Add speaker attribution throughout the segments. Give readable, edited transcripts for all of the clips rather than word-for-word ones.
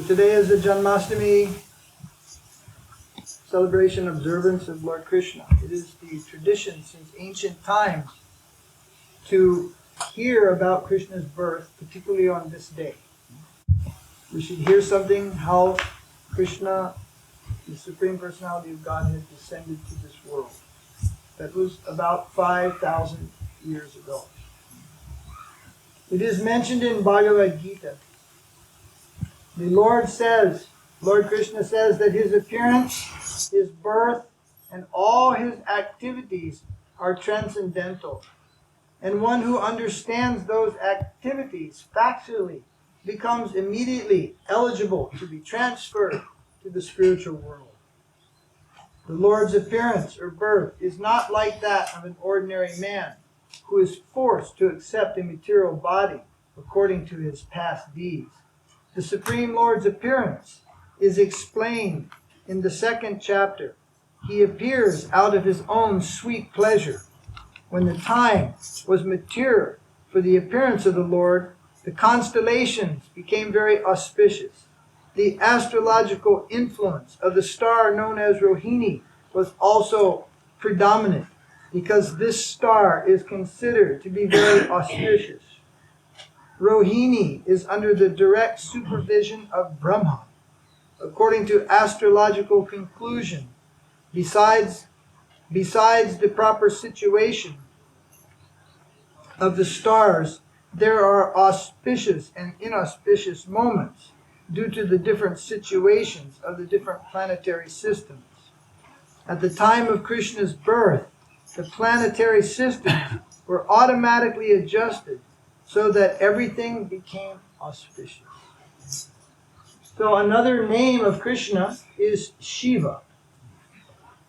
Speaker 1: today is the Janmāṣṭamī celebration observance of Lord Krishna. It is the tradition since ancient times to hear about Krishna's birth, particularly on this day. We should hear something how Krishna, the Supreme Personality of Godhead, descended to this world. That was about 5,000 years ago. It is mentioned in Bhagavad Gita. The Lord Krishna says that his appearance, his birth, and all his activities are transcendental. And one who understands those activities factually becomes immediately eligible to be transferred to the spiritual world. The Lord's appearance or birth is not like that of an ordinary man who is forced to accept a material body according to his past deeds. The Supreme Lord's appearance is explained in the 2nd chapter. He appears out of his own sweet pleasure. When the time was mature for the appearance of the Lord, the constellations became very auspicious. The astrological influence of the star known as Rohini was also predominant, because this star is considered to be very auspicious. Rohini is under the direct supervision of Brahma. According to astrological conclusion, besides the proper situation of the stars, there are auspicious and inauspicious moments due to the different situations of the different planetary systems. At the time of Krishna's birth, the planetary systems were automatically adjusted so that everything became auspicious. So another name of Krishna is Śiva.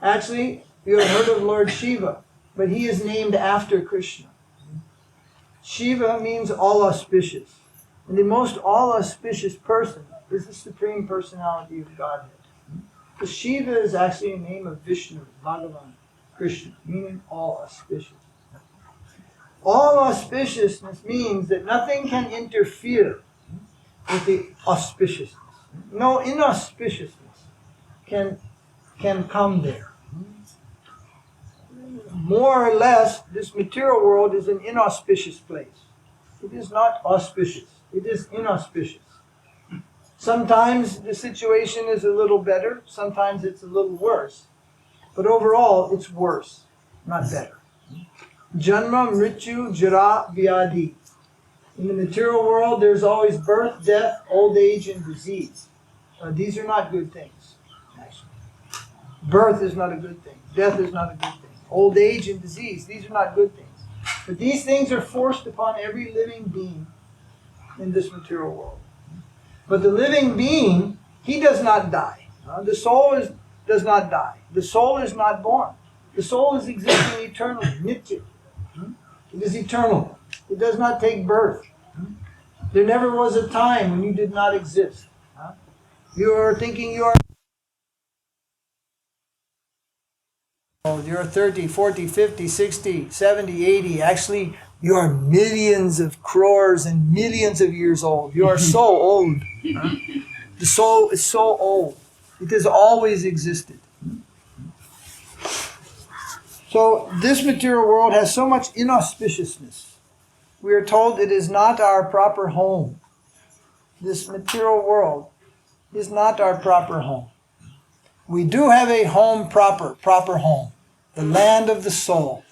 Speaker 1: Actually, you have heard of Lord Śiva, but he is named after Krishna. Śiva means all auspicious. And the most all auspicious person is the Supreme Personality of Godhead. The Śiva is actually a name of Vishnu, Bhagavan, Krishna, meaning all auspicious. All auspiciousness means that nothing can interfere with the auspiciousness. No inauspiciousness can come there. More or less, this material world is an inauspicious place. It is not auspicious. It is inauspicious. Sometimes the situation is a little better. Sometimes it's a little worse. But overall, it's worse, not better. Janma, Mrityu, Jara, Vyadhi. In the material world, there's always birth, death, old age, and disease. These are not good things, actually. Birth is not a good thing. Death is not a good thing. Old age and disease, these are not good things. But these things are forced upon every living being in this material world. But the living being, he does not die. The soul does not die. The soul is not born. The soul is existing eternally, nitya. It is eternal. It does not take birth. There never was a time when you did not exist. You are thinking you are 30, 40, 50, 60, 70, 80. Actually, you are millions of crores and millions of years old. You are so old. The soul is so old. It has always existed. So this material world has so much inauspiciousness. We are told it is not our proper home. This material world is not our proper home. We do have a home proper home. The land of the soul.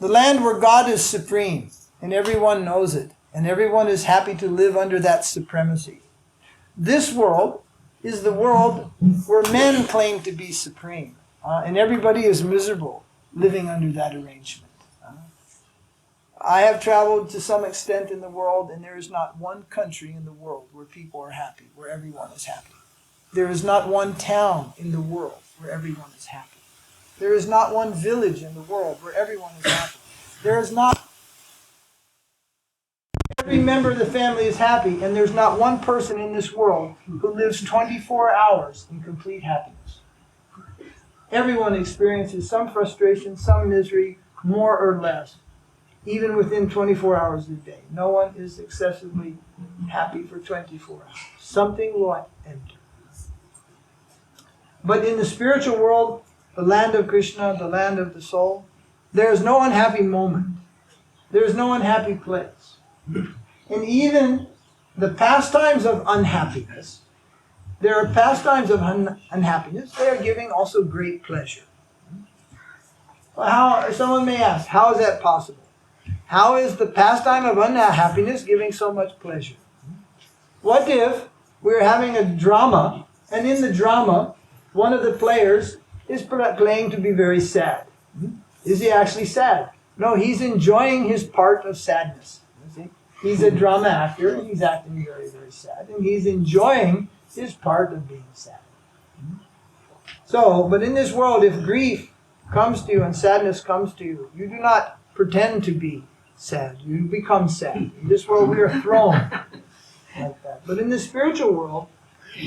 Speaker 1: The land where God is supreme, and everyone knows it, and everyone is happy to live under that supremacy. This world is the world where men claim to be supreme, and everybody is miserable living under that arrangement. I have traveled to some extent in the world, and there is not one country in the world where people are happy, where everyone is happy. There is not one town in the world where everyone is happy. There is not one village in the world where everyone is happy. There is not every member of the family is happy, and there's not one person in this world who lives 24 hours in complete happiness. Everyone experiences some frustration, some misery, more or less. even within 24 hours a day. No one is excessively happy for 24 hours. Something will enter. But in the spiritual world, the land of Krishna, the land of the soul, there is no unhappy moment. There is no unhappy place. And even the pastimes of unhappiness, there are pastimes of unhappiness. They are giving also great pleasure. How, someone may ask, how is that possible? How is the pastime of unhappiness giving so much pleasure? What if we're having a drama, and in the drama, one of the players is playing to be very sad? Is he actually sad? No, he's enjoying his part of sadness. You see? He's a drama actor, and he's acting very, very sad, and he's enjoying his part of being sad. So, but in this world, if grief comes to you and sadness comes to you, you do not pretend to be sad. You become sad. In this world, we are thrown like that. But in the spiritual world,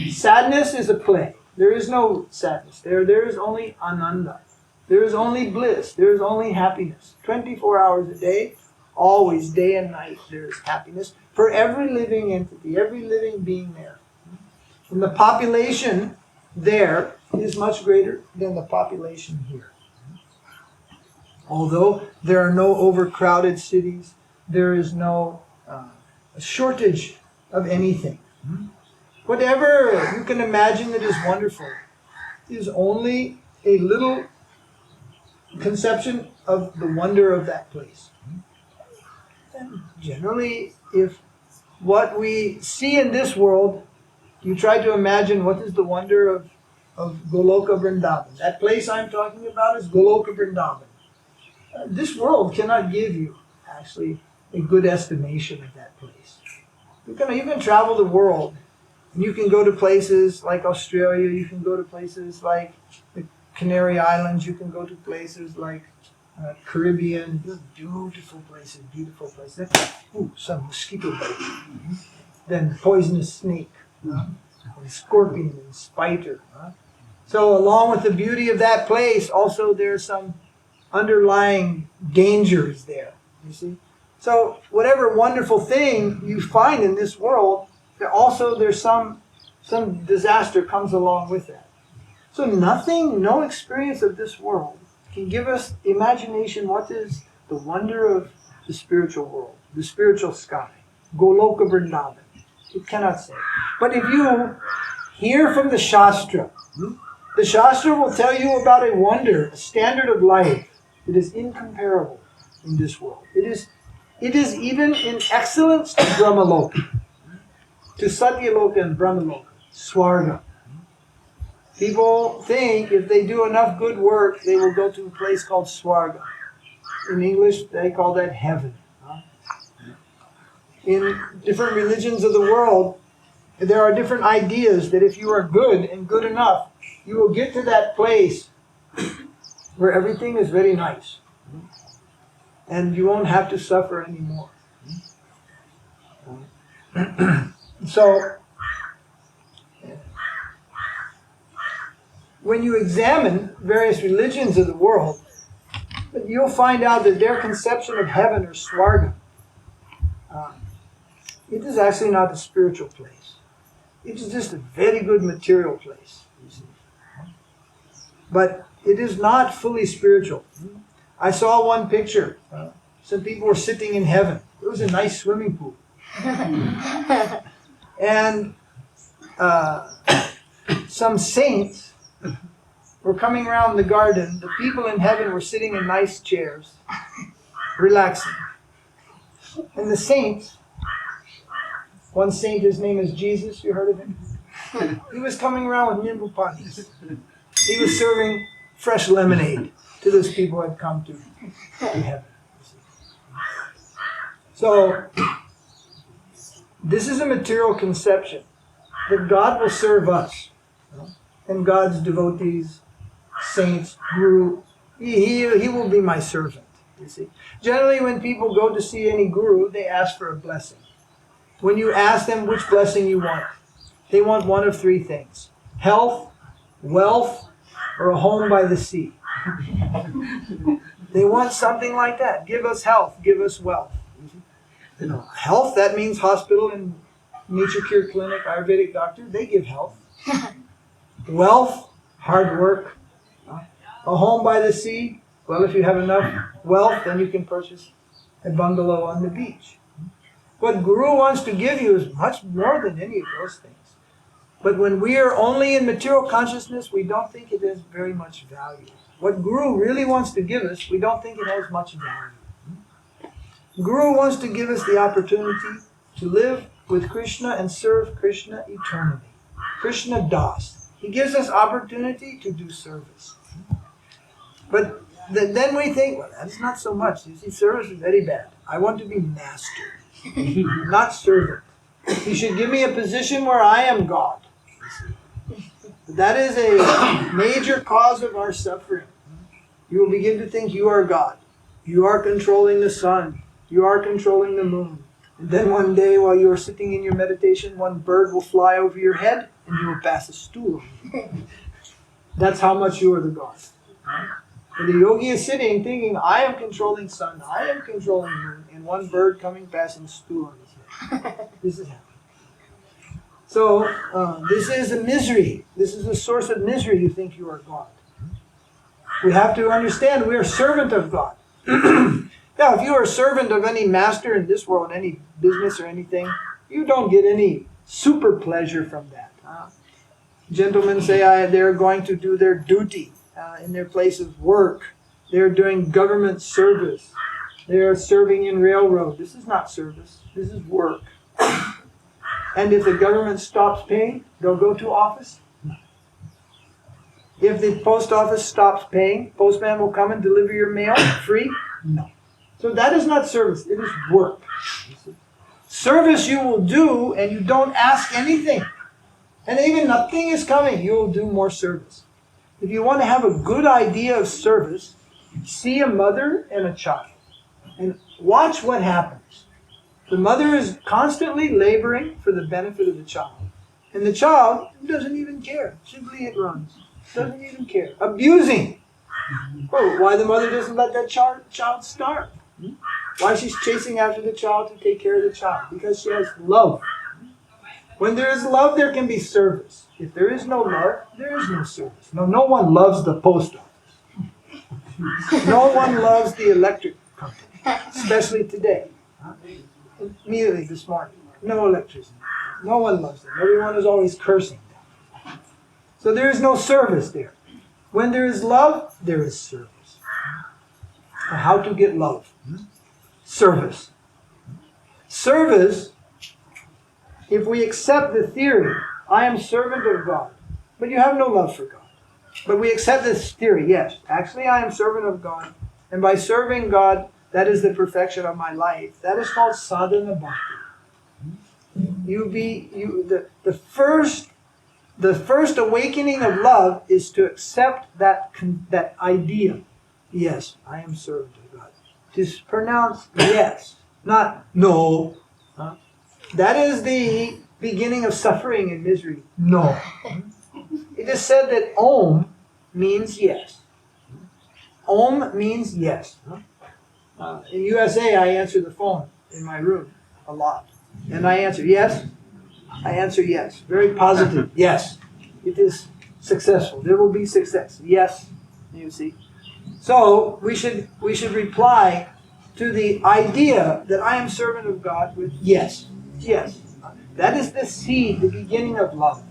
Speaker 1: sadness is a play. There is no sadness. There is only ananda. There is only bliss. There is only happiness. 24 hours a day, always, day and night, there is happiness for every living entity, every living being there. And the population there is much greater than the population here. Although there are no overcrowded cities, there is no shortage of anything. Whatever you can imagine that is wonderful is only a little conception of the wonder of that place. And generally, if what we see in this world, you try to imagine what is the wonder of Goloka Vrindavan. That place I'm talking about is Goloka Vrindavan. This world cannot give you, actually, a good estimation of that place. You can travel the world, and you can go to places like Australia, you can go to places like the Canary Islands, you can go to places like Caribbean, beautiful places, beautiful places. Ooh, some mosquito bite. Then poisonous snake, and scorpion and spider. So along with the beauty of that place, also there's some underlying dangers there, you see. So whatever wonderful thing you find in this world, there's some disaster comes along with that. So no experience of this world can give us imagination what is the wonder of the spiritual world, the spiritual sky, Goloka Vrindavan. It cannot say. But if you hear from the Shastra will tell you about a wonder, a standard of life that is incomparable in this world. It is even in excellence to Brahmaloka, to Satyaloka and Brahmaloka, Swarga. People think if they do enough good work, they will go to a place called Swarga. In English, they call that heaven. In different religions of the world, there are different ideas that if you are good and good enough, you will get to that place where everything is very nice. And you won't have to suffer anymore. So, when you examine various religions of the world, you'll find out that their conception of heaven or Swarga, it is actually not a spiritual place. It is just a very good material place. But it is not fully spiritual. I saw one picture. Some people were sitting in heaven. It was a nice swimming pool. And some saints were coming around the garden. The people in heaven were sitting in nice chairs, relaxing. And the saints, one saint, his name is Jesus, you heard of him? He was coming around with nimbu panis. He was serving fresh lemonade to those people who had come to heaven. So, this is a material conception that God will serve us. And God's devotees, saints, guru, he will be my servant, you see. Generally, when people go to see any guru, they ask for a blessing. When you ask them which blessing you want, they want one of three things: health, wealth, or a home by the sea. They want something like that. Give us health, give us wealth. Health, that means hospital and nature cure clinic, Ayurvedic doctor, they give health. Wealth, hard work. A home by the sea, well, if you have enough wealth, then you can purchase a bungalow on the beach. What Guru wants to give you is much more than any of those things. But when we are only in material consciousness, we don't think it has very much value. What Guru really wants to give us, we don't think it has much value. Guru wants to give us the opportunity to live with Krishna and serve Krishna eternally. Krishna Das. He gives us opportunity to do service. But then we think, well, that's not so much. You see, service is very bad. I want to be master, not servant. He should give me a position where I am God. That is a major cause of our suffering. You will begin to think you are God. You are controlling the sun. You are controlling the moon. And then one day while you are sitting in your meditation, one bird will fly over your head and you will pass a stool. That's how much you are the God. And the yogi is sitting thinking, I am controlling sun, I am controlling moon, and one bird coming passing a stool on his head. This is happening. So, this is a misery. This is a source of misery. You think you are God. We have to understand we are servant of God. Now, if you are a servant of any master in this world, any business or anything, you don't get any super pleasure from that. Gentlemen say they're going to do their duty in their place of work. They're doing government service. They're serving in railroad. This is not service. This is work. And if the government stops paying, they'll go to office. If the post office stops paying, postman will come and deliver your mail free? No. So that is not service. It is work. Service you will do and you don't ask anything. And even nothing is coming, you will do more service. If you want to have a good idea of service, see a mother and a child. And watch what happens. The mother is constantly laboring for the benefit of the child. And the child doesn't even care. Simply it runs. Doesn't even care. Abusing. Oh, why the mother doesn't let that child starve? Why she's chasing after the child to take care of the child? Because she has love. When there is love, there can be service. If there is no love, there is no service. No one loves the post office. No one loves the electric company, especially today. Immediately this morning, no electricity. No one loves them. Everyone is always cursing them. So there is no service there. When there is love, there is service. How to get love? Service. Service, if we accept the theory, I am servant of God, but you have no love for God. But we accept this theory, yes, actually I am servant of God, and by serving God, that is the perfection of my life. That is called sadhana bhakti. The first awakening of love is to accept that idea. Yes, I am servant of God. To pronounce yes, not no. That is the beginning of suffering and misery. No. It is said that Om means yes. Om means yes. In USA, I answer the phone in my room a lot. And I answer yes. I answer yes. Very positive. Yes. It is successful. There will be success. Yes. You see. So we should reply to the idea that I am servant of God with yes. Yes. That is the seed, the beginning of love.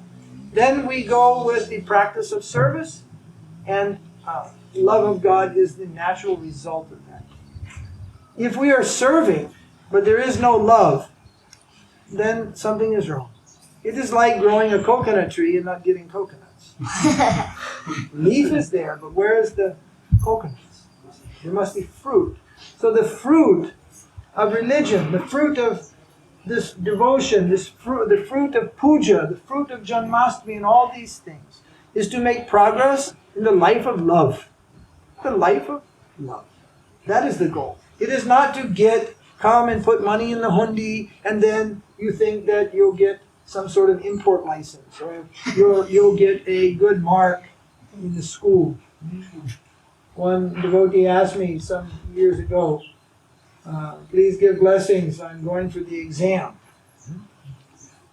Speaker 1: Then we go with the practice of service, and love of God is the natural result of that. If we are serving, but there is no love, then something is wrong. It is like growing a coconut tree and not getting coconuts. Leaf is there, but where is the coconuts? There must be fruit. So the fruit of religion, the fruit of this devotion, the fruit of puja, the fruit of Janmāṣṭamī, and all these things, is to make progress in the life of love. The life of love. That is the goal. It is not to come and put money in the hundi, and then you think that you'll get some sort of import license, or you'll get a good mark in the school, One devotee asked me some years ago, please give blessings, I'm going for the exam.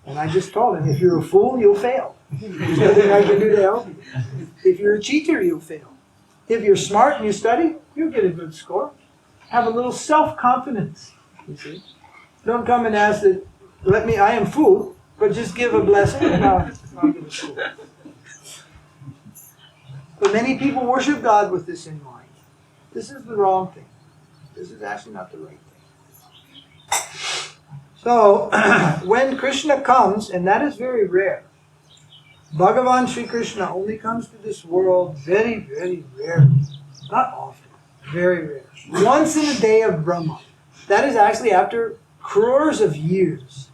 Speaker 1: And I just told him, if you're a fool, you'll fail. There's nothing I can do to help you. If you're a cheater, you'll fail. If you're smart and you study, you'll get a good score. Have a little self-confidence, you see. Don't come and ask that, I am fool, but just give a blessing and I'll get a score. But many people worship God with this in mind. This is the wrong thing. This is actually not the right thing. So, when Krishna comes, and that is very rare, Bhagavan Śrī Kṛṣṇa only comes to this world very, very rarely. Not often. Very rare. Once in a day of Brahma. That is actually after crores of years.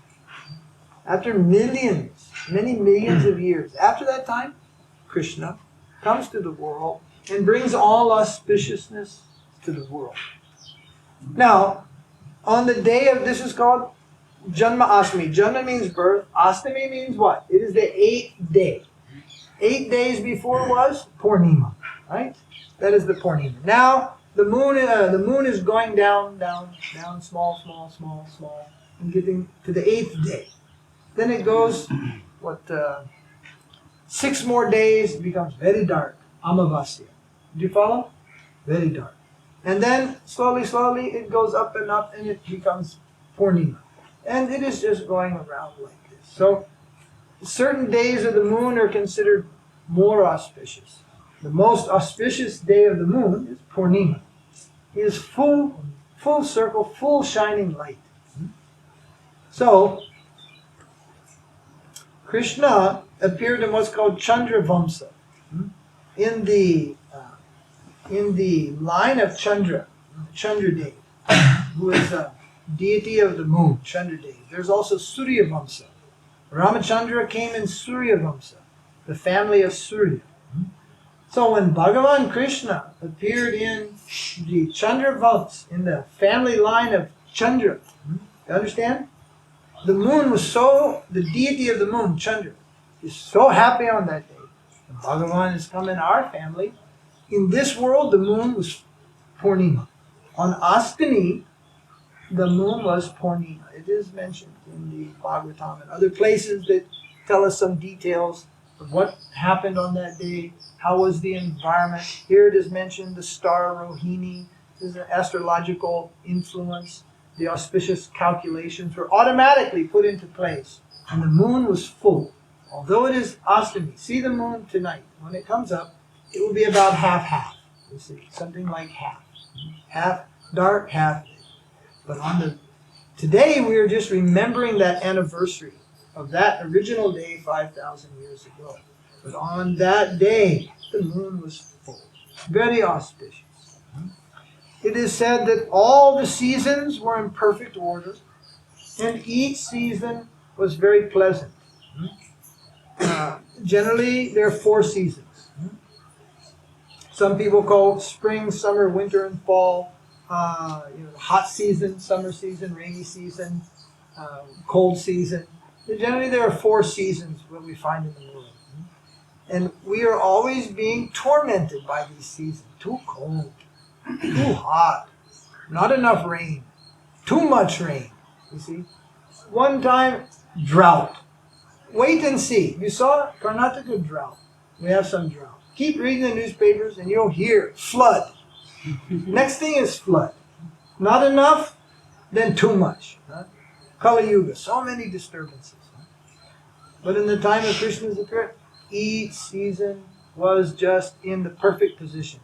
Speaker 1: After millions, many millions of years. After that time, Krishna comes to the world and brings all auspiciousness to the world. Now, on the day of, this is called Janmāṣṭamī. Janma means birth. Ashtami means what? It is the 8th day. 8 days before was Purnima, right? That is the Purnima. Now, the moon is going down, small, and getting to the 8th day. Then it goes, 6 more days, it becomes very dark. Amavasya. Do you follow? Very dark. And then, slowly, it goes up, and it becomes Purnima. And it is just going around like this. So, certain days of the moon are considered more auspicious. The most auspicious day of the moon is Purnima. It is full circle, full shining light. So, Krishna appeared in what's called Chandra Vamsa. In the line of Chandra Dev, who is a deity of the moon, Chandra Dev. There's also Surya Vamsa. Ramachandra came in Surya Vamsa, the family of Surya. So when Bhagavan Krishna appeared in the Chandra Vamsa, in the family line of Chandra, you understand? The moon was the deity of the moon, Chandra, is so happy on that day. And Bhagavan has come in our family. In this world, the moon was Purnima. On Ashtami, the moon was Purnima. It is mentioned in the Bhagavatam and other places that tell us some details of what happened on that day, how was the environment. Here it is mentioned, the star Rohini. This is an astrological influence. The auspicious calculations were automatically put into place. And the moon was full. Although it is Ashtami, see the moon tonight. When it comes up, it will be about half. You see, something like half. Half dark, half day. But today we are just remembering that anniversary of that original day 5,000 years ago. But on that day, the moon was full. Very auspicious. It is said that all the seasons were in perfect order, and each season was very pleasant. Generally, there are 4 seasons. Some people call spring, summer, winter, and fall. Hot season, summer season, rainy season, cold season. Generally, there are 4 seasons what we find in the world. And we are always being tormented by these seasons. Too cold, too hot, not enough rain, too much rain. You see? One time, drought. Wait and see. You saw Karnataka drought. We have some drought. Keep reading the newspapers and you'll hear flood. Next thing is flood. Not enough, then too much. Kali-yuga, so many disturbances. But in the time of Krishna's appearance, each season was just in the perfect position.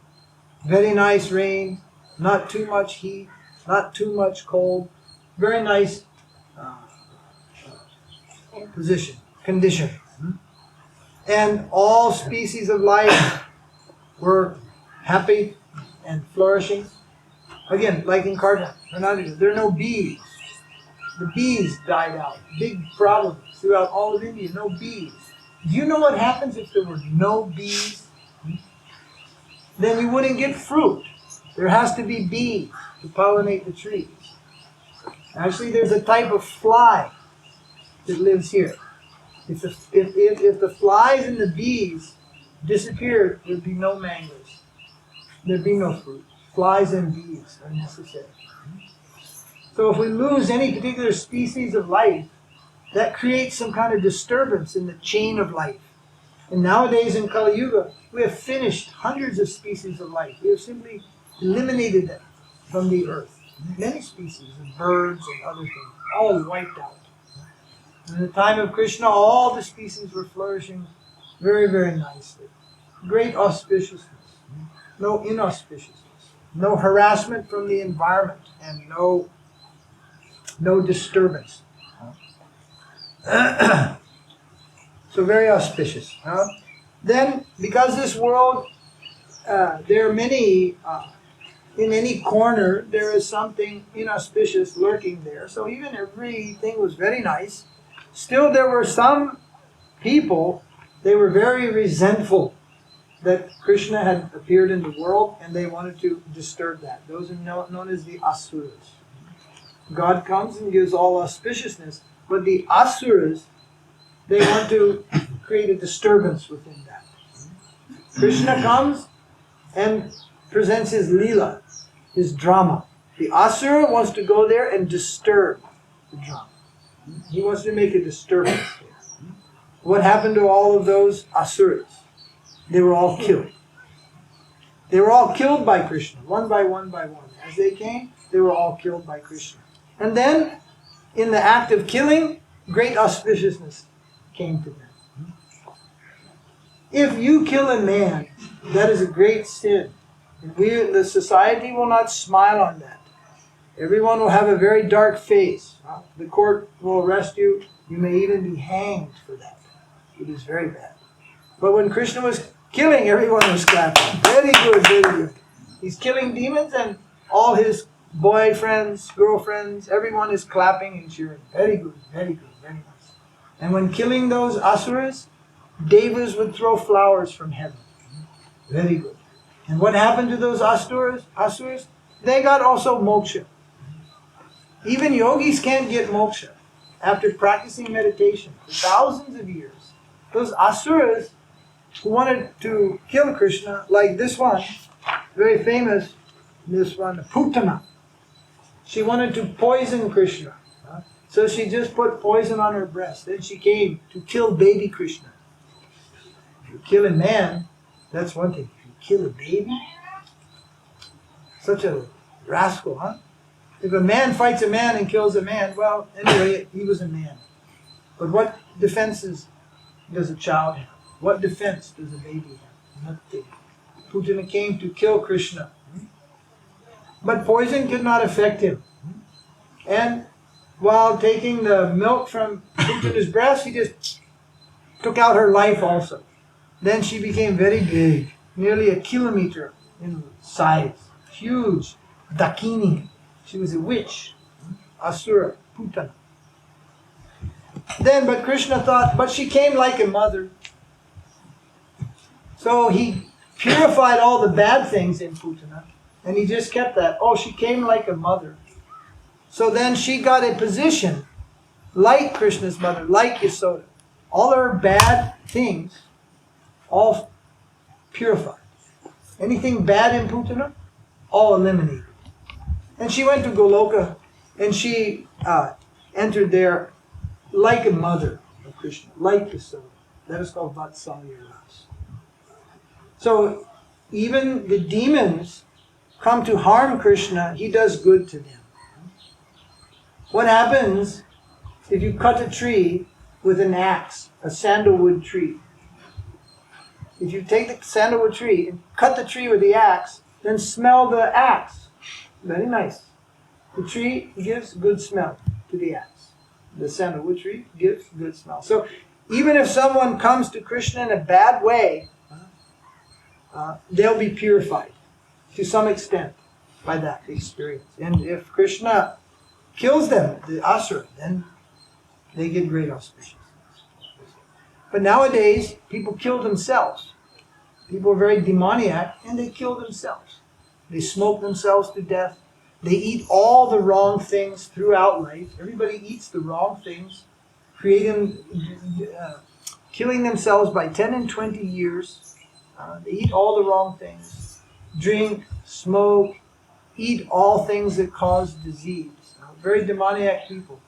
Speaker 1: Very nice rain, not too much heat, not too much cold. Very nice condition. And all species of life were happy and flourishing. Again, like in Karnataka, there are no bees. The bees died out. Big problem throughout all of India, no bees. Do you know what happens if there were no bees? Then we wouldn't get fruit. There has to be bees to pollinate the trees. Actually, there's a type of fly that lives here. If the flies and the bees disappeared, there'd be no mangoes. there'd be no fruit. Flies and bees are necessary. So if we lose any particular species of life, that creates some kind of disturbance in the chain of life. And nowadays in Kali-yuga, we have finished hundreds of species of life. We have simply eliminated them from the earth. Many species of birds and other things, all wiped out. In the time of Krishna, all the species were flourishing very, very nicely. Great auspiciousness, no inauspiciousness, no harassment from the environment, and no disturbance. So very auspicious. Then, because this world, there are many, in any corner, there is something inauspicious lurking there. So even everything was very nice. Still, there were some people, they were very resentful that Krishna had appeared in the world, and they wanted to disturb that. Those are known as the asuras. God comes and gives all auspiciousness, but the asuras, they want to create a disturbance within that. Krishna comes and presents his lila, his drama. The asura wants to go there and disturb the drama. He wants to make a disturbance there. What happened to all of those asuras? They were all killed. They were all killed by Krishna, one by one by one. As they came, they were all killed by Krishna. And then, in the act of killing, great auspiciousness came to them. If you kill a man, that is a great sin. And the society will not smile on that. Everyone will have a very dark face. The court will arrest you. You may even be hanged for that. It is very bad. But when Krishna was killing, everyone was clapping. Very good, very good. He's killing demons, and all his boyfriends, girlfriends, everyone is clapping and cheering. Very good, very good, very nice. And when killing those asuras, devas would throw flowers from heaven. Very good. And what happened to those asuras? They got also moksha. Even yogis can't get moksha after practicing meditation for thousands of years. Those asuras who wanted to kill Krishna, like this one, very famous, this one, Putana. She wanted to poison Krishna. So she just put poison on her breast. Then she came to kill baby Krishna. If you kill a man, that's one thing. If you kill a baby, such a rascal, huh? If a man fights a man and kills a man, well, anyway, he was a man. But what defenses does a child have? What defense does a baby have? Nothing. Putana came to kill Krishna. But poison could not affect him. And while taking the milk from Putana's breast, he just took out her life also. Then she became very big, nearly a kilometer in size. Huge. Dakini. She was a witch. Asura. Putana. Then, but Krishna thought, but she came like a mother. So he purified all the bad things in Putana. And he just kept that. Oh, she came like a mother. So then she got a position like Krishna's mother, like Yasoda. All her bad things, all purified. Anything bad in Putana, all eliminated. And she went to Goloka, and she entered there like a mother of Krishna, like Yasoda. That is called Vatsalya Ras. So even the demons come to harm Krishna, he does good to them. What happens if you cut a tree with an axe, a sandalwood tree? If you take the sandalwood tree and cut the tree with the axe, then smell the axe. Very nice. The tree gives good smell to the axe. The sandalwood tree gives good smell. So even if someone comes to Krishna in a bad way, they'll be purified to some extent by that experience. And if Krishna kills them, the asura, then they get great auspicious. But nowadays, people kill themselves. People are very demoniac, and they kill themselves. They smoke themselves to death. They eat all the wrong things throughout life. Everybody eats the wrong things, killing themselves by 10 and 20 years. They eat all the wrong things. drink, smoke, eat all things that cause disease. Very demoniac people.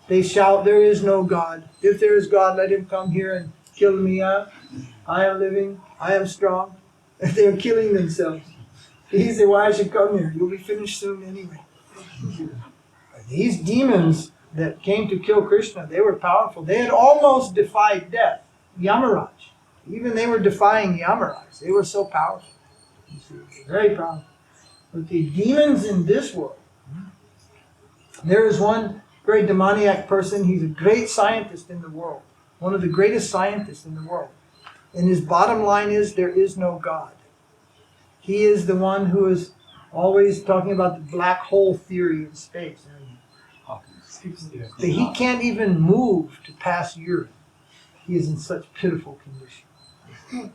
Speaker 1: They shout, there is no God. If there is God, let him come here and kill me. I am living. I am strong. And they're killing themselves. He said, why I should come here? You'll be finished soon anyway. These demons that came to kill Krishna, they were powerful. They had almost defied death. Yamaraj. Even they were defying Yamaraj. They were so powerful. You see, very powerful. But the demons in this world, there is one very demoniac person. He's a great scientist in the world. One of the greatest scientists in the world. And his bottom line is, there is no God. He is the one who is always talking about the black hole theory in space. He can't even move to pass urine. He is in such pitiful condition.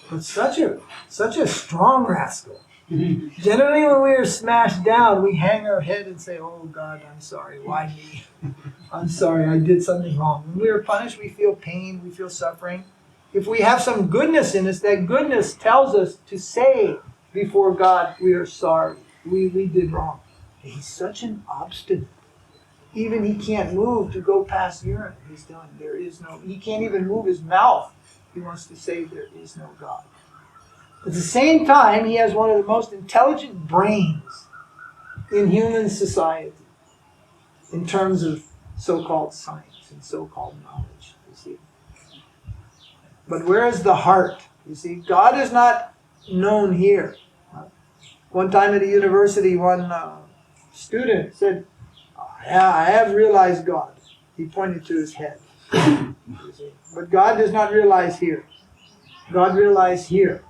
Speaker 1: But such a strong rascal. Generally when we are smashed down, we hang our head and say, oh God, I'm sorry, why me? I'm sorry, I did something wrong. When we are punished, we feel pain, we feel suffering. If we have some goodness in us, that goodness tells us to say before God, we are sorry, we did wrong. He's such an obstinate. Even he can't move to go past urine. He's telling there is no, he can't even move his mouth. He wants to say there is no God. At the same time, he has one of the most intelligent brains in human society in terms of so-called science and so-called knowledge, you see. But where is the heart? You see, God is not known here. One time at a university, one student said, I have realized God. He pointed to his head. But God does not realize here. God realizes here,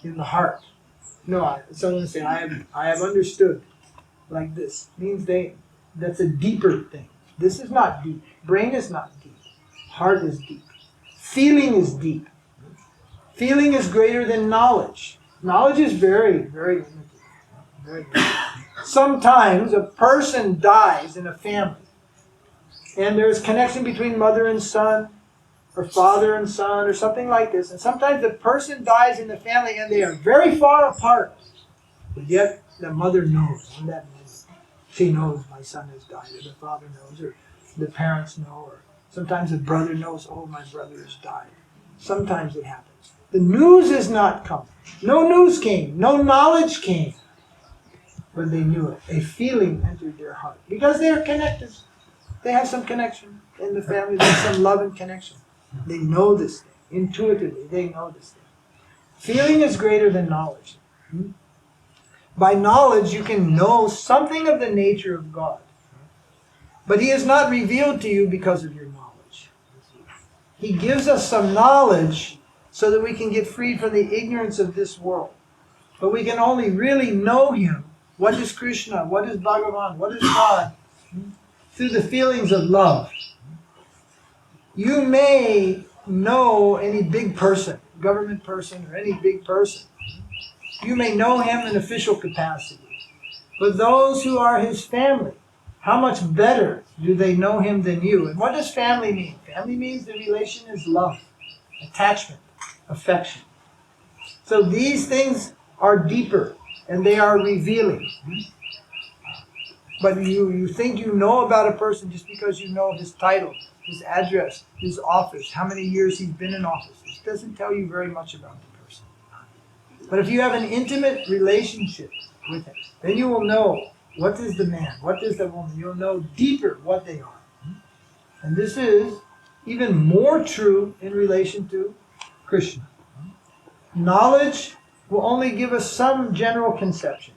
Speaker 1: in the heart. No, someone say, I have understood. Like this. Means that's a deeper thing. This is not deep. Brain is not deep. Heart is deep. Feeling is deep. Feeling is greater than knowledge. Knowledge is very, very limited. Very limited. Sometimes a person dies in a family, and there's connection between mother and son, or father and son, or something like this. And sometimes the person dies in the family, and they are very far apart. But yet the mother knows on that moment. She knows my son has died, or the father knows, or the parents know, or sometimes the brother knows, oh, my brother has died. Sometimes it happens. The news has not come. No news came. No knowledge came. But they knew it. A feeling entered their heart. Because they are connected. They have some connection in the family. There's some love and connection. They know this thing. Intuitively, they know this thing. Feeling is greater than knowledge. By knowledge, you can know something of the nature of God. But He is not revealed to you because of your knowledge. He gives us some knowledge so that we can get free from the ignorance of this world. But we can only really know Him. What is Krishna? What is Bhagavan? What is God? Through the feelings of love. You may know any big person, government person, or any big person. You may know him in official capacity. But those who are his family, how much better do they know him than you? And what does family mean? Family means the relation is love, attachment, affection. So these things are deeper and they are revealing. But you think you know about a person just because you know his title, his address, his office, how many years he's been in office. This doesn't tell you very much about the person. But if you have an intimate relationship with him, then you will know what is the man, what is the woman. You'll know deeper what they are. And this is even more true in relation to Krishna. Knowledge will only give us some general conception.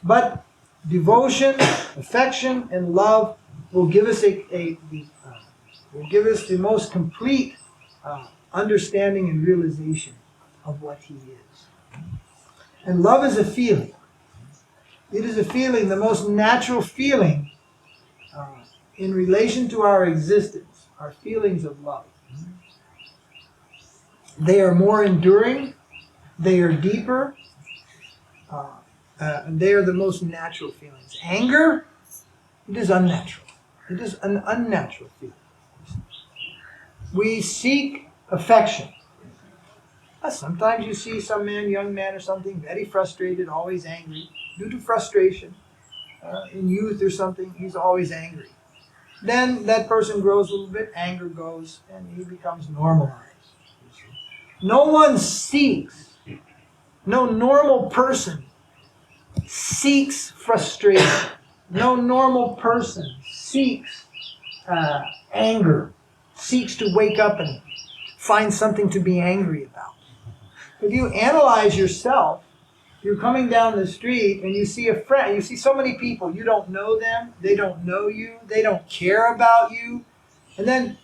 Speaker 1: But devotion, affection, and love will give us will give us the most complete understanding and realization of what He is. And love is a feeling. It is a feeling, the most natural feeling in relation to our existence, our feelings of love. They are more enduring, they are deeper, and they are the most natural feelings. Anger, it is unnatural. It is an unnatural feeling. We seek affection. Sometimes you see some man, young man or something, very frustrated, always angry, due to frustration. In youth or something, he's always angry. Then that person grows a little bit, anger goes, and he becomes normalized. No one seeks, no normal person seeks frustration. No normal person seeks anger, seeks to wake up and find something to be angry about. If you analyze yourself, you're coming down the street and you see a friend, you see so many people, you don't know them, they don't know you, they don't care about you. And then,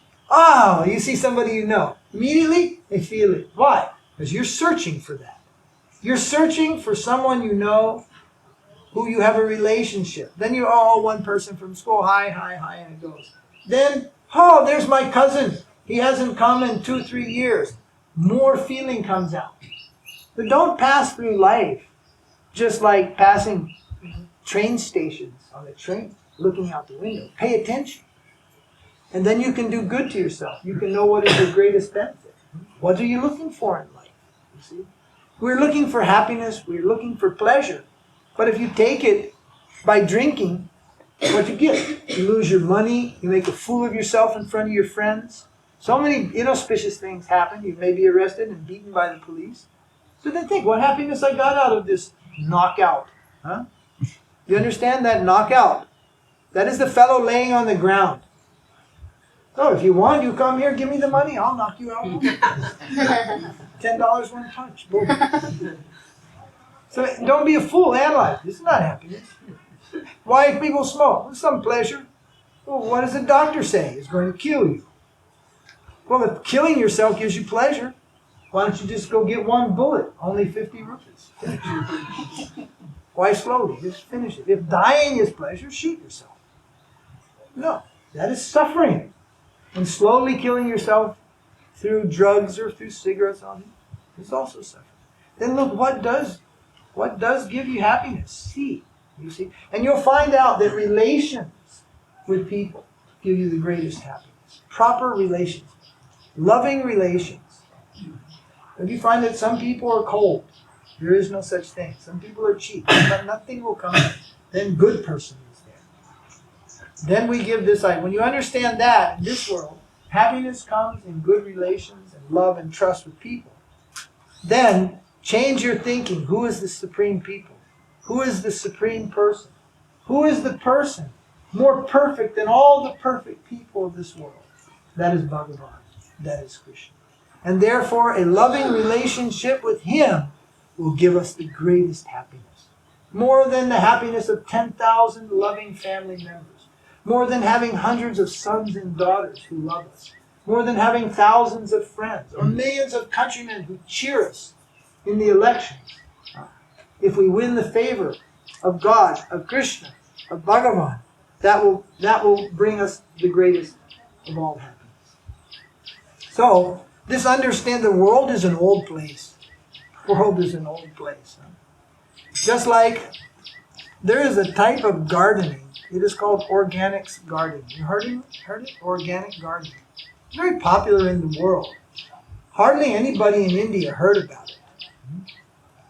Speaker 1: you see somebody you know. Immediately, they feel it. Why? Because you're searching for that. You're searching for someone you know, who you have a relationship. Then you, one person from school, hi, and it goes. Then, there's my cousin. He hasn't come in 2-3 years. More feeling comes out. But don't pass through life just like passing train stations on a train, looking out the window. Pay attention. And then you can do good to yourself. You can know what is your greatest benefit. What are you looking for in life? You see? We're looking for happiness. We're looking for pleasure. But if you take it by drinking, what you get? You lose your money. You make a fool of yourself in front of your friends. So many inauspicious things happen. You may be arrested and beaten by the police. So then think, what happiness I got out of this knockout? Huh? You understand that knockout? That is the fellow laying on the ground. So if you want, you come here, give me the money, I'll knock you out. $10 one punch. Boom. So don't be a fool, analyze. This is not happiness. Why do people smoke? Well, some pleasure. Well, what does the doctor say? It's going to kill you. Well, if killing yourself gives you pleasure, why don't you just go get one bullet? Only 50 rupees. Why slowly? Just finish it. If dying is pleasure, shoot yourself. No, that is suffering. And slowly killing yourself through drugs or through cigarettes is also suffering. Then look, what does give you happiness? See, you see, and you'll find out that relations with people give you the greatest happiness. Proper relations, loving relations. And you find that some people are cold. There is no such thing. Some people are cheap. But nothing will come. Then good person is there. Then we give this idea. When you understand that, in this world, happiness comes in good relations and love and trust with people. Then change your thinking. Who is the supreme people? Who is the supreme person? Who is the person more perfect than all the perfect people of this world? That is Bhagavan. That is Krishna. And therefore, a loving relationship with Him will give us the greatest happiness. More than the happiness of 10,000 loving family members. More than having hundreds of sons and daughters who love us. More than having thousands of friends or millions of countrymen who cheer us in the elections. If we win the favor of God, of Krishna, of Bhagavan, that will bring us the greatest of all happiness. So, understand the world is an old place. The world is an old place. Just like there is a type of gardening. It is called organic gardening. You heard it? Organic gardening. It's very popular in the world. Hardly anybody in India heard about it.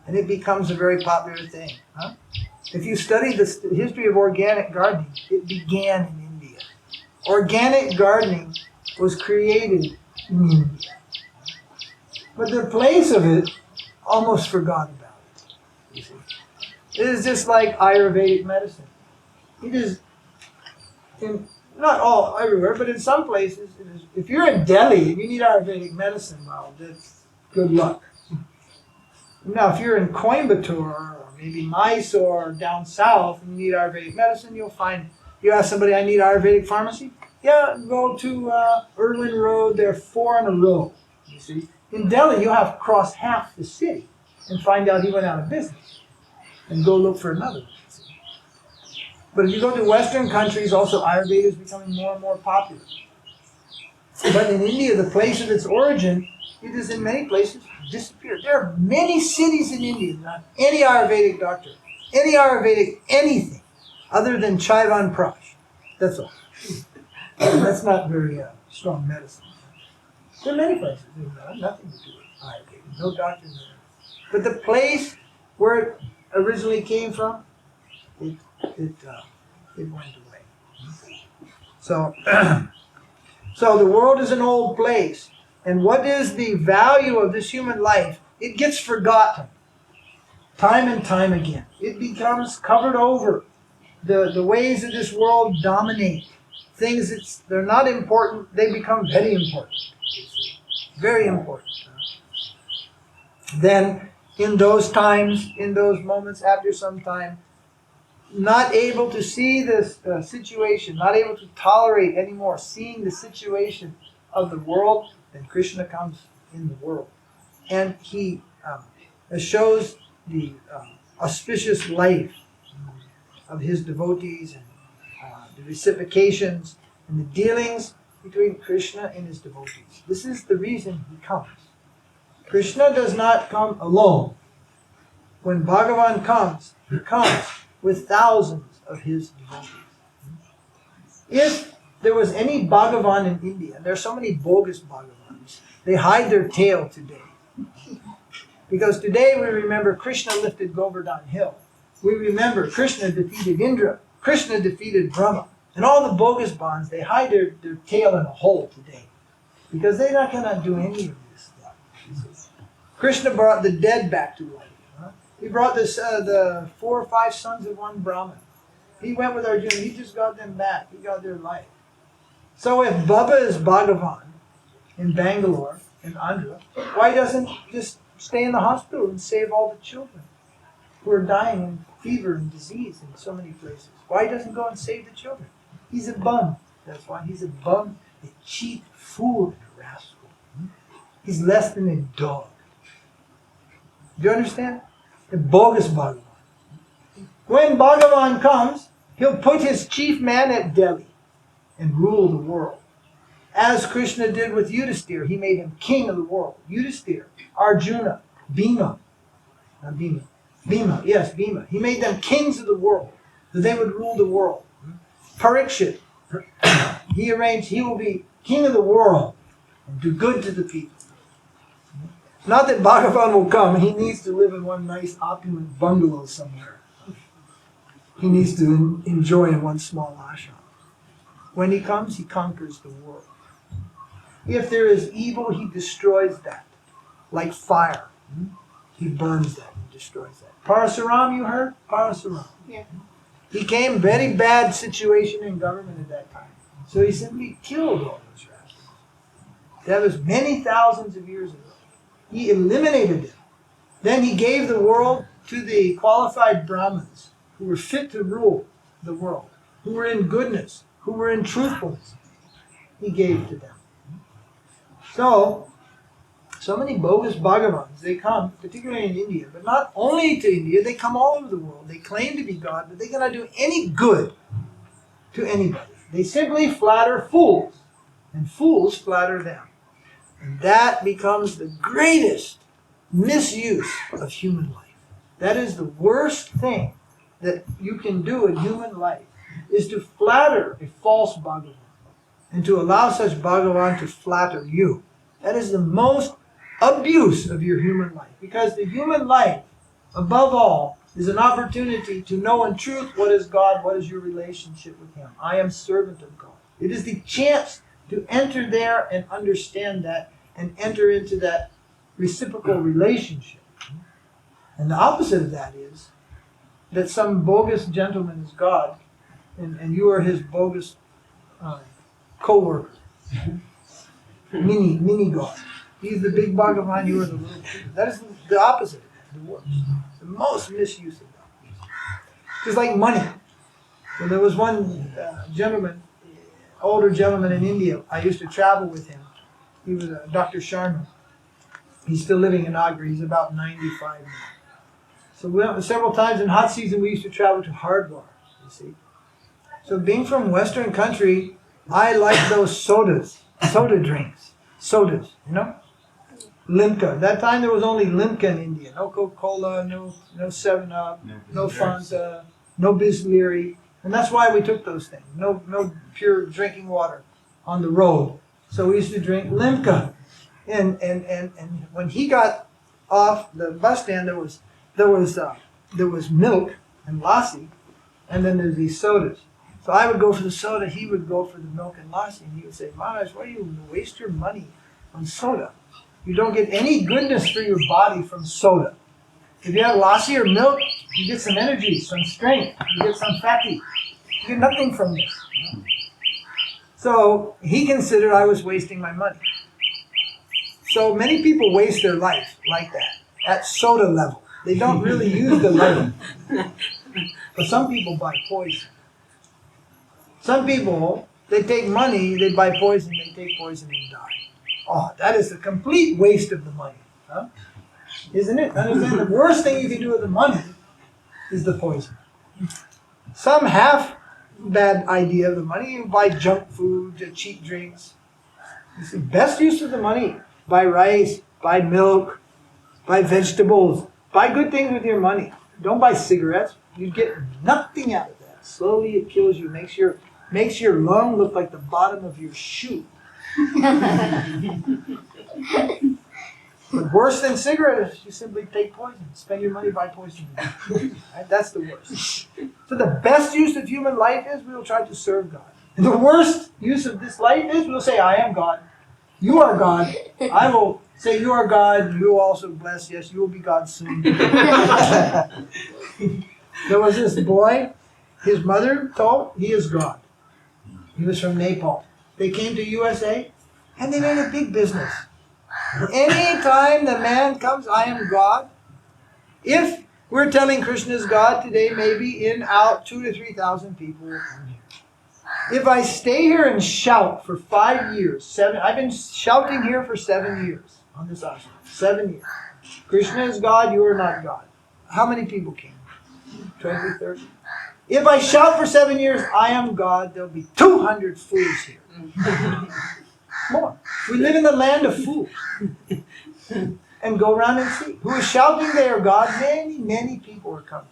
Speaker 1: And it becomes a very popular thing. If you study the history of organic gardening, it began in India. Organic gardening was created in India. But the place of it almost forgot about it. You see? It is just like Ayurvedic medicine. It is, not all everywhere, but in some places, it is, if you're in Delhi and you need Ayurvedic medicine, well, that's good luck. Now, if you're in Coimbatore or maybe Mysore or down south and you need Ayurvedic medicine, you ask somebody, I need Ayurvedic pharmacy? Yeah, go to Irwin Road, there are 4 in a row, you see. In Delhi, you have to cross half the city and find out he went out of business and go look for another one. But if you go to Western countries, also Ayurveda is becoming more and more popular. But in India, the place of its origin, it is in many places disappeared. There are many cities in India, not any Ayurvedic doctor, any Ayurvedic anything, other than Chaivan Prash. That's all. That's not very strong medicine. There are many places that have nothing to do with it. No doctor knows. But the place where it originally came from, it went away. So, so the world is an old place. And what is the value of this human life? It gets forgotten time and time again. It becomes covered over. The ways of this world dominate. Things they're not important, they become very important. Very important. Then, in those times, in those moments, after some time, not able to see this situation, not able to tolerate anymore seeing the situation of the world, then Krishna comes in the world. And he shows the auspicious life of his devotees and the reciprocations and the dealings between Krishna and his devotees. This is the reason he comes. Krishna does not come alone. When Bhagavan comes, he comes with thousands of his devotees. If there was any Bhagavan in India, and there are so many bogus Bhagavans, they hide their tail today. Because today we remember Krishna lifted Govardhan Hill. We remember Krishna defeated Indra. Krishna defeated Brahma. And all the bogus bonds, they hide their tail in a hole today. Because they're not going to do any of this stuff. Krishna brought the dead back to life. He brought the 4 or 5 sons of one Brahmin. He went with Arjuna. He just got them back. He got their life. So if Baba is Bhagavan in Bangalore, in Andhra, why doesn't he just stay in the hospital and save all the children who are dying in fever and disease in so many places? Why doesn't he go and save the children? He's a bum. That's why he's a bum, a cheat, fool, and a rascal. He's less than a dog. Do you understand? The bogus Bhagavan. When Bhagavan comes, he'll put his chief man at Delhi and rule the world. As Krishna did with Yudhisthira, he made him king of the world. Yudhisthira, Arjuna, Bhima. Not Bhima. Bhima, yes, Bhima. He made them kings of the world, that they would rule the world. Parikshit, he arranged he will be king of the world and do good to the people. Not that Bhagavan will come, he needs to live in one nice opulent bungalow somewhere. He needs to enjoy in one small ashram. When he comes, he conquers the world. If there is evil, he destroys that. Like fire. He burns that and destroys that. Parasuram, you heard? Parasuram.
Speaker 2: Yeah.
Speaker 1: He came, very bad situation in government at that time. So he simply killed all those rascals. That was many thousands of years ago. He eliminated them. Then he gave the world to the qualified Brahmins who were fit to rule the world, who were in goodness, who were in truthfulness. He gave to them. So many bogus Bhagavans, they come, particularly in India, but not only to India, they come all over the world. They claim to be God, but they cannot do any good to anybody. They simply flatter fools, and fools flatter them. And that becomes the greatest misuse of human life. That is the worst thing that you can do in human life, is to flatter a false Bhagavan and to allow such Bhagavan to flatter you. That is the most abuse of your human life. Because the human life, above all, is an opportunity to know in truth what is God, what is your relationship with Him. I am servant of God. It is the chance to enter there and understand that and enter into that reciprocal relationship. And the opposite of that is that some bogus gentleman is God and you are his bogus co-worker. Mini God. He's the big Bhagavan, you are the little kid. That is the opposite of that, the worst. The most misuse of that. Just like money. So there was one gentleman, older gentleman in India. I used to travel with him. He was Dr. Sharma. He's still living in Agra. He's about 95 now. So we went several times in hot season. We used to travel to Hardwar. You see. So being from Western country, I like those soda drinks. Sodas, you know? Limca. That time there was only Limca in India. No Coca-Cola, no 7-Up, no Fanta, no Bisleri. And that's why we took those things. No pure drinking water on the road. So we used to drink Limca. And when he got off the bus stand, there was milk and lassi, and then there's these sodas. So I would go for the soda, he would go for the milk and lassi, and he would say, Maharaj, why do you waste your money on soda? You don't get any goodness for your body from soda. If you have lassi or milk, you get some energy, some strength, you get some fatty. You get nothing from this. So he considered I was wasting my money. So many people waste their life like that, at soda level. They don't really use the light. But some people buy poison. Some people, they take money, they buy poison, they take poison and die. Oh, that is a complete waste of the money. Huh? Isn't it? Understand? The worst thing you can do with the money is the poison. Some half bad idea of the money, you buy junk food, cheap drinks. It's the best use of the money. Buy rice, buy milk, buy vegetables. Buy good things with your money. Don't buy cigarettes. You get nothing out of that. Slowly it kills you, makes your lung look like the bottom of your shoe. But worse than cigarettes, you simply take poison. Spend your money, buy poison. Right? That's the worst. So the best use of human life is we will try to serve God. And the worst use of this life is we'll say, I am God. You are God. I will say you are God. You will also bless. Yes, you will be God soon. There was this boy, his mother told he is God. He was from Nepal. They came to USA and they made a big business. Anytime the man comes, I am God. If we're telling Krishna is God today, maybe in out 2,000 to 3,000 people will come here. If I stay here and shout for 5 years, I've been shouting here for 7 years on this ashram. 7 years. Krishna is God, you are not God. How many people came? 20, 30? If I shout for 7 years, I am God, there'll be 200 fools here. More. We live in the land of fools. And go around and see. Who is shouting they are God? Many, many people are coming.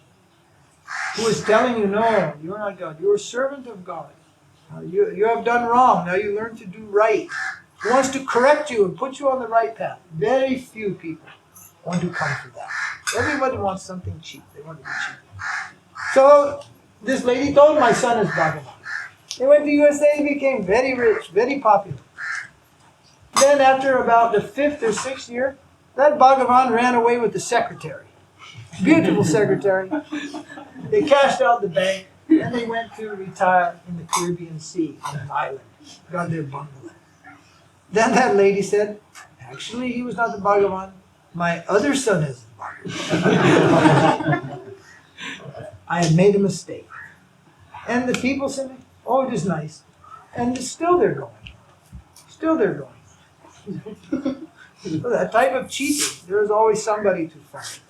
Speaker 1: Who is telling you, no, you're not God. You're a servant of God. You have done wrong. Now you learn to do right. He wants to correct you and put you on the right path. Very few people want to come to that. Everybody wants something cheap. They want to be cheap. So this lady told my son is Bhagavan. They went to USA, became very rich, very popular. Then after about the 5th or 6th year, that Bhagavan ran away with the secretary. Beautiful secretary. They cashed out the bank and they went to retire in the Caribbean Sea on an island. Got their bungalow. Then that lady said, actually he was not the Bhagavan. My other son is the Bhagavan. I had made a mistake. And the people said, oh, it is nice. And still they're going. Still they're going. So that type of cheating, there is always somebody to find.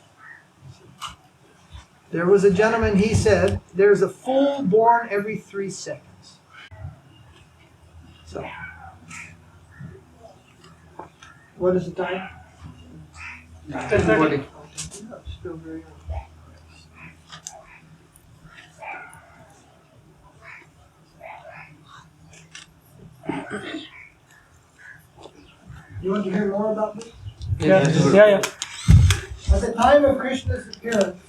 Speaker 1: There was a gentleman, he said, there's a fool born every 3 seconds. So, what is the time? 10:30. Still very early. You want to hear more about this?
Speaker 2: Yeah.
Speaker 1: At the time of Krishna's appearance,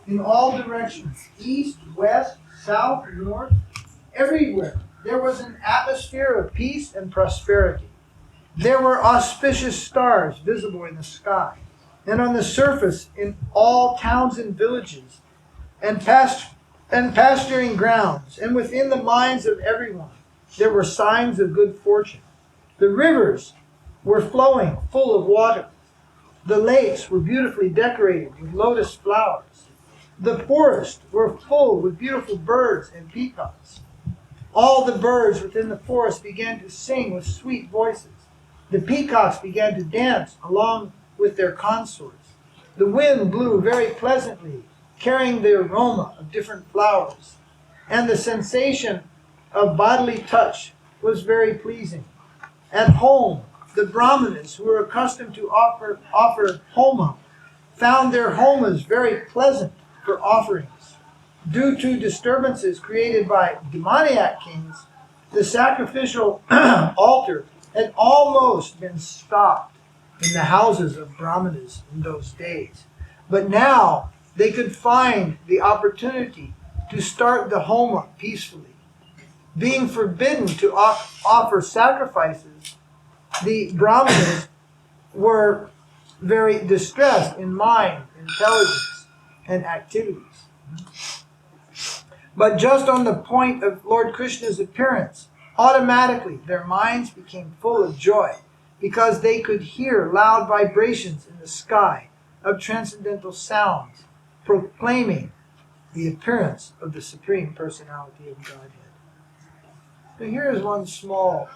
Speaker 1: in all directions, east, west, south, north, everywhere, there was an atmosphere of peace and prosperity. There were auspicious stars visible in the sky, and on the surface in all towns and villages, and pasturing grounds, and within the minds of everyone, there were signs of good fortune. The rivers were flowing full of water. The lakes were beautifully decorated with lotus flowers. The forests were full with beautiful birds and peacocks. All the birds within the forest began to sing with sweet voices. The peacocks began to dance along with their consorts. The wind blew very pleasantly, carrying the aroma of different flowers. And the sensation of bodily touch was very pleasing. At home, the Brahmanas, who were accustomed to offer homa, found their homas very pleasant for offerings. Due to disturbances created by demoniac kings, the sacrificial altar had almost been stopped in the houses of brahmanas in those days. But now they could find the opportunity to start the homa peacefully. Being forbidden to offer sacrifices, the brahmanas were very distressed in mind, intelligence, and activities. But just on the point of Lord Krishna's appearance, automatically their minds became full of joy because they could hear loud vibrations in the sky of transcendental sounds proclaiming the appearance of the Supreme Personality of Godhead. So here is one small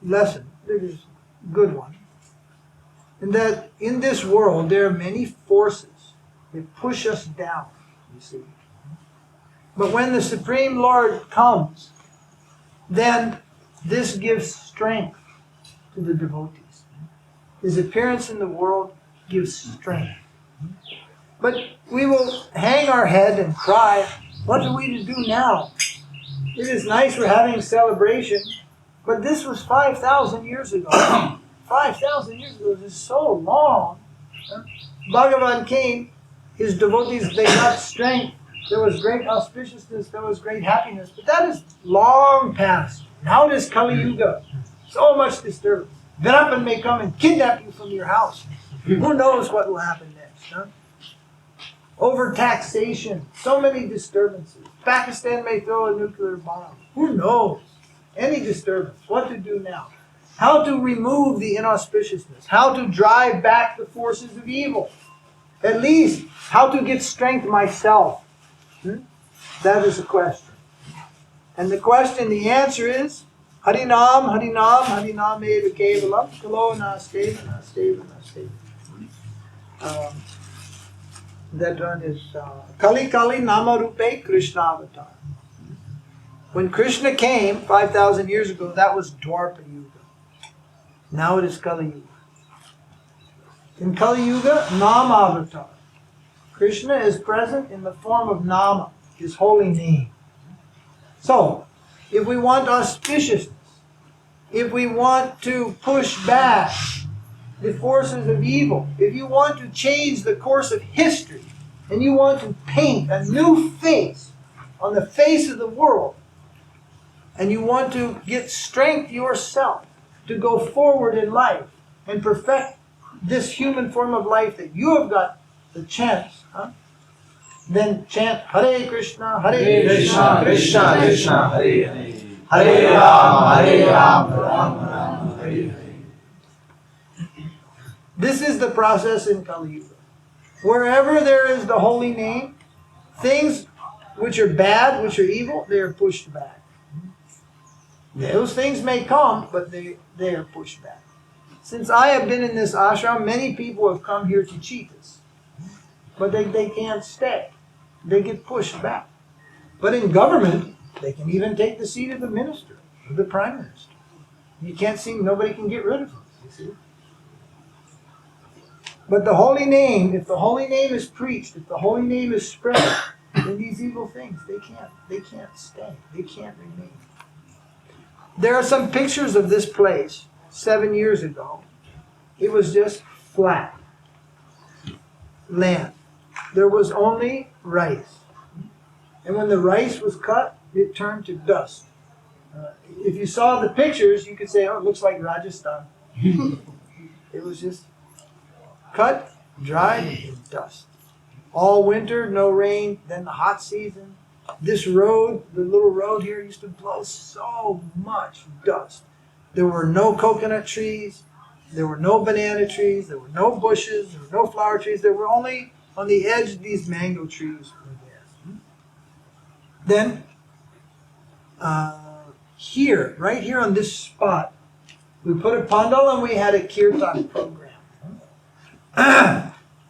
Speaker 1: lesson. It is a good one. And that in this world there are many forces that push us down, you see. But when the Supreme Lord comes, then this gives strength to the devotees. His appearance in the world gives strength. But we will hang our head and cry, what are we to do now? It is nice we're having a celebration, but this was 5,000 years ago. 5,000 years ago is so long. Bhagavan came, his devotees, they got strength. There was great auspiciousness, there was great happiness. But that is long past. Now it is Kali-yuga. So much disturbance. Virapan may come and kidnap you from your house. Who knows what will happen next? Huh? Overtaxation. So many disturbances. Pakistan may throw a nuclear bomb. Who knows? Any disturbance. What to do now? How to remove the inauspiciousness. How to drive back the forces of evil. At least, how to get strength myself. That is the question. And the question, the answer is, Harinam, Harinam, Harinam eva kevalam, kalo nasteva, nasteva, nasteva. That one is Kali Kali Nama Rupe Krishna Avatar. When Krishna came 5,000 years ago, that was Dwapara Yuga. Now it is Kali-yuga. In Kali-yuga, Nama Avatar. Krishna is present in the form of Nama, his holy name. So, if we want auspiciousness, if we want to push back the forces of evil, if you want to change the course of history, and you want to paint a new face on the face of the world, and you want to get strength yourself to go forward in life and perfect this human form of life that you have got the chance, then chant Hare Krishna, Hare Krishna, Krishna Krishna, Hare Hare, Hare Rama, Hare Rama, Rama Rama, Hare Hare. This is the process in Kali-yuga. Wherever there is the holy name, things which are bad, which are evil, they are pushed back. Those things may come, but they are pushed back. Since I have been in this ashram, many people have come here to cheat us. But they can't stay. They get pushed back. But in government, they can even take the seat of the minister, of the prime minister. You can't see, nobody can get rid of them, you see. But the holy name, if the holy name is preached, if the holy name is spread, then these evil things, they can't stay. They can't remain. There are some pictures of this place 7 years ago. It was just flat land. There was only rice. And when the rice was cut, it turned to dust. If you saw the pictures, you could say, oh, it looks like Rajasthan. It was just cut, dried, and dust. All winter, no rain. Then the hot season. This road, the little road here, used to blow so much dust. There were no coconut trees. There were no banana trees. There were no bushes. There were no flower trees. There were only, on the edge, these mango trees were there. Then, here, right here on this spot, we put a pandal and we had a kirtan program.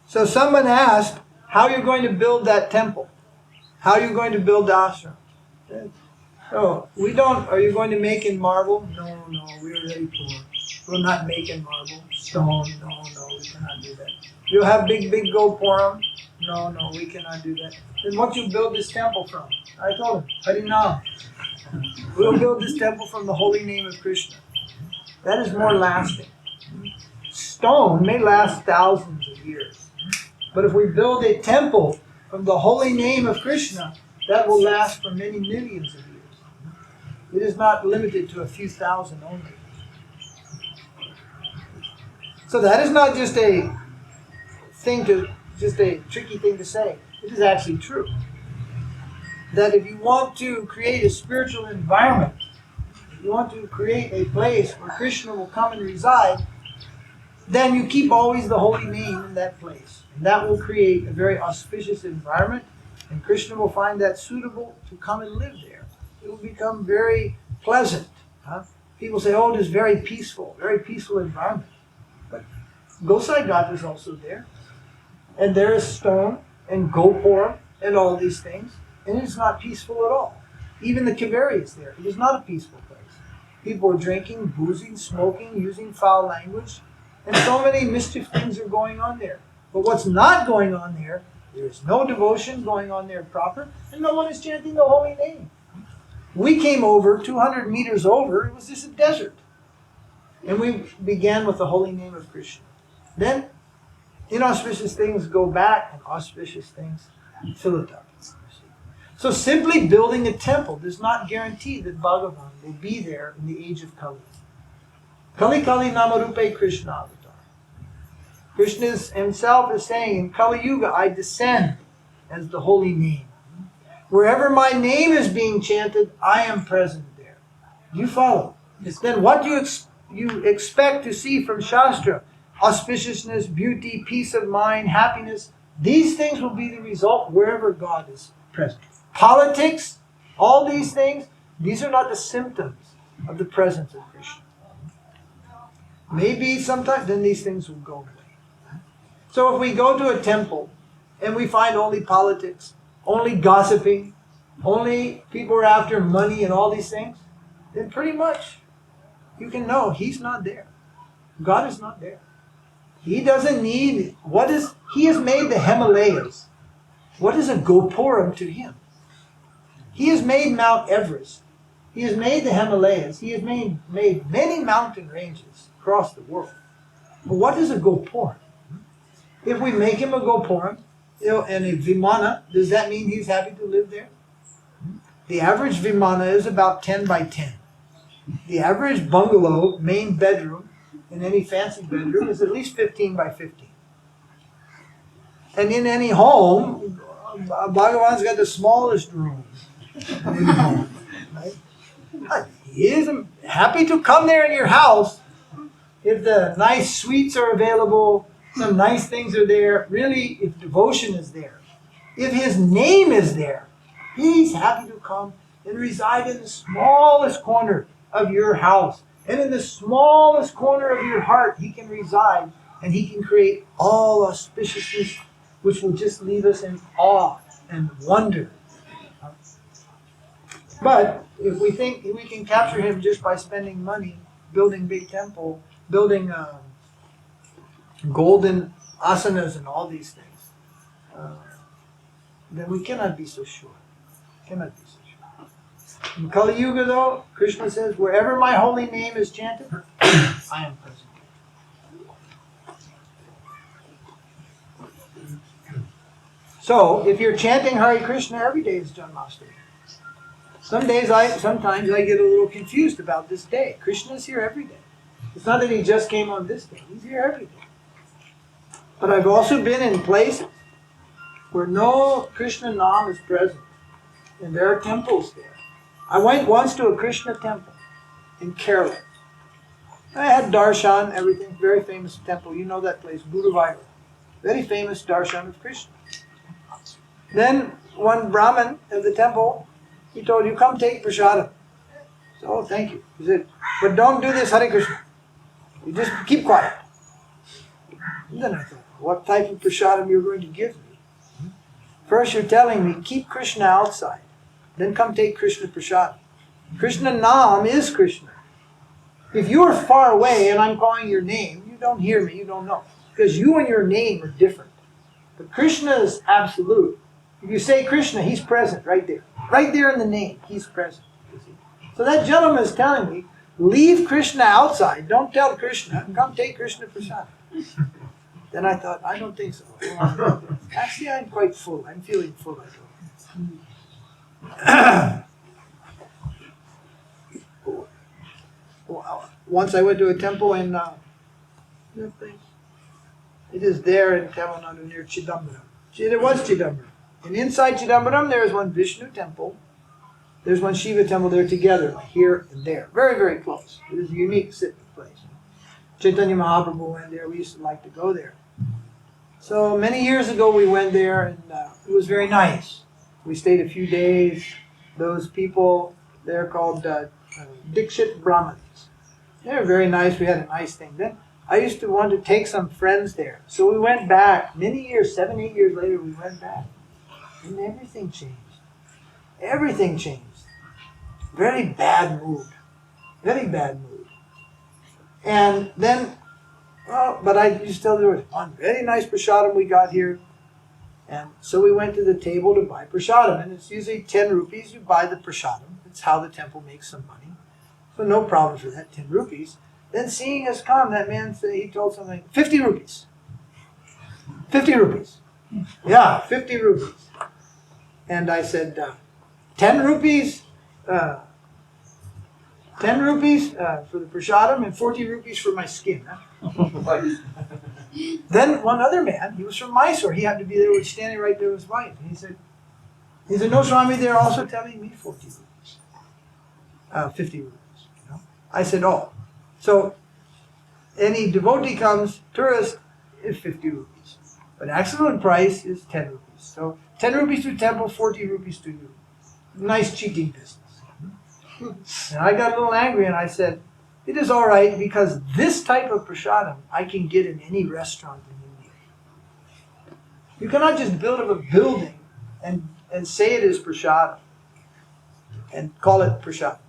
Speaker 1: So someone asked, how are you going to build that temple? How are you going to build the ashram? Oh, we don't. Are you going to make in marble? No, we're very poor. We'll not make in marble. Stone? No, we cannot do that. You'll have big gopuram? No, we cannot do that. Then what you build this temple from? I told him, Harinam. We'll build this temple from the holy name of Krishna. That is more lasting. Stone may last thousands of years. But if we build a temple from the holy name of Kṛṣṇa, that will last for many millions of years. It is not limited to a few thousand only. So that is not just a tricky thing to say. It is actually true. That if you want to create a spiritual environment, if you want to create a place where Kṛṣṇa will come and reside, then you keep always the holy name in that place. And that will create a very auspicious environment, and Kṛṣṇa will find that suitable to come and live there. It will become very pleasant. People say, oh, it is very peaceful environment. But Gosai God is also there. And there is stone and gopur and all these things. And it is not peaceful at all. Even the Kaveri is there. It is not a peaceful place. People are drinking, boozing, smoking, using foul language. And so many mischief things are going on there. But what's not going on there, there is no devotion going on there proper, and no one is chanting the holy name. We came over, 200 meters over, it was just a desert. And we began with the holy name of Kṛṣṇa. Then, inauspicious things go back, and auspicious things fill it up. So simply building a temple does not guarantee that Bhagavan will be there in the age of Kali. Kali Kali Namarupe Kṛṣṇa avatar. Krishna himself is saying, in Kali-yuga, I descend as the holy name. Wherever my name is being chanted, I am present there. You follow? Then what do you expect to see from Shastra? Auspiciousness, beauty, peace of mind, happiness. These things will be the result wherever God is present. Politics, all these things, these are not the symptoms of the presence of Krishna. Maybe sometimes, then these things will go away. So if we go to a temple and we find only politics, only gossiping, only people are after money and all these things, then pretty much you can know He's not there. God is not there. He doesn't need, He has made the Himalayas. What is a Gopuram to Him? He has made Mount Everest. He has made the Himalayas. He has made many mountain ranges across the world. But what is a Gopuram? If we make him a Gopuram, and a Vimana, does that mean he's happy to live there? The average Vimana is about 10 by 10. The average bungalow, main bedroom, in any fancy bedroom is at least 15 by 15. And in any home, Bhagavan's got the smallest room. Right? He is happy to come there in your house if the nice suites are available, some nice things are there. Really, if devotion is there, if His name is there, He's happy to come and reside in the smallest corner of your house. And in the smallest corner of your heart, He can reside, and He can create all auspiciousness, which will just leave us in awe and wonder. But if we think we can capture Him just by spending money, building big temple, building golden asanas and all these things, then we cannot be so sure. Cannot be so sure. In Kali-yuga though, Krishna says, wherever my holy name is chanted, I am present. So, if you're chanting Hare Krishna every day is Janmāṣṭamī. Sometimes I get a little confused about this day. Krishna is here every day. It's not that He just came on this day. He's here every day. But I've also been in places where no Krishna Nam is present. And there are temples there. I went once to a Krishna temple in Kerala. I had darshan, everything, very famous temple. You know that place, Guruvayur. Very famous darshan of Krishna. Then one Brahmin of the temple, he told, you come take prasadam. So, oh, thank you. He said, but don't do this Hare Krishna. You just keep quiet. And then I thought, what type of prasadam you're going to give me? First you're telling me, keep Krishna outside. Then come take Krishna prasadam. Krishna Nam is Krishna. If you are far away and I'm calling your name, you don't hear me, you don't know. Because you and your name are different. But Krishna is absolute. If you say Krishna, He's present right there. Right there in the name, He's present. So that gentleman is telling me, leave Krishna outside. Don't tell Krishna, come take Krishna Prasad. Then I thought, I don't think so. Actually, I'm quite full. I'm feeling full. I thought. Once I went to a temple in, it is there in Tamil Nadu near Chidambaram. It was Chidambaram. And inside Chidambaram, there is one Vishnu temple. There's one Shiva temple. They're together, like here and there. Very, very close. It is a unique sitting place. Chaitanya Mahaprabhu went there. We used to like to go there. So many years ago we went there, and it was very nice. We stayed a few days. Those people, they're called Dikshit Brahmins. They're very nice. We had a nice thing. Then I used to want to take some friends there. So we went back. Many years, 7, 8 years later, we went back. And everything changed. Everything changed. Very bad mood. Very bad mood. And then, well, but I used to tell there was one very nice prasadam we got here. And so we went to the table to buy prasadam. And it's usually 10 rupees. You buy the prasadam. It's how the temple makes some money. So no problem for that, 10 rupees. Then seeing us come, that man said, he told something, 50 rupees. 50 rupees. Yeah, 50 rupees. And I said, 10 rupees, 10 rupees for the prasadam and 40 rupees for my skin. Huh? Then one other man, he was from Mysore. He happened to be there, was standing right there with his wife. And he said, no, Swami, they're also telling me 40 rupees. 50 rupees. You know? I said, oh. So any devotee comes, tourist, is 50 rupees. But absolute price is 10 rupees. So 10 rupees to temple, 40 rupees to you. Nice cheating business. And I got a little angry and I said, it is all right because this type of prasadam I can get in any restaurant in India. You cannot just build up a building and say it is prasadam and call it prasadam.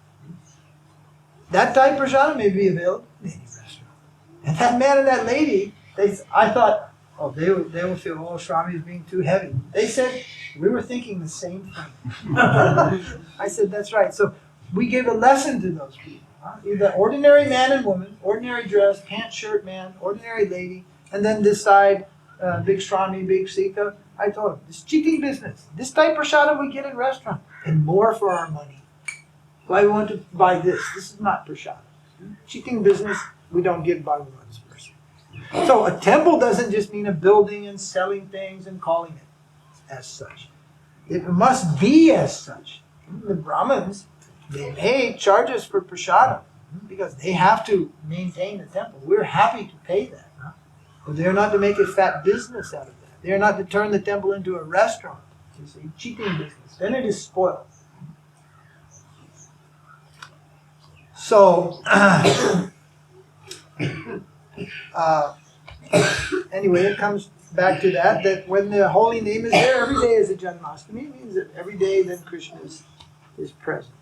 Speaker 1: That type of prasadam may be available in any restaurant. And that man and that lady, I thought, oh, they will feel, oh, Swami is being too heavy. They said, we were thinking the same thing. I said, that's right. So we gave a lesson to those people. Either ordinary man and woman, ordinary dress, pants, shirt man, ordinary lady, and then this side, big Swami, big Sita. I told him, this is cheating business. This type of prasadam we get in restaurant, and more for our money. Why we want to buy this? This is not prasadam. Cheating business, we don't give bhagavāns first. So a temple doesn't just mean a building and selling things and calling it as such. It must be as such. The Brahmins, they pay charges for prasadam because they have to maintain the temple. We're happy to pay that. But they're not to make a fat business out of that. They're not to turn the temple into a restaurant. It's a cheating business. Then it is spoiled. So, anyway, it comes back to that when the holy name is there, every day is a Janmāṣṭamī. It means that every day then Krishna is present.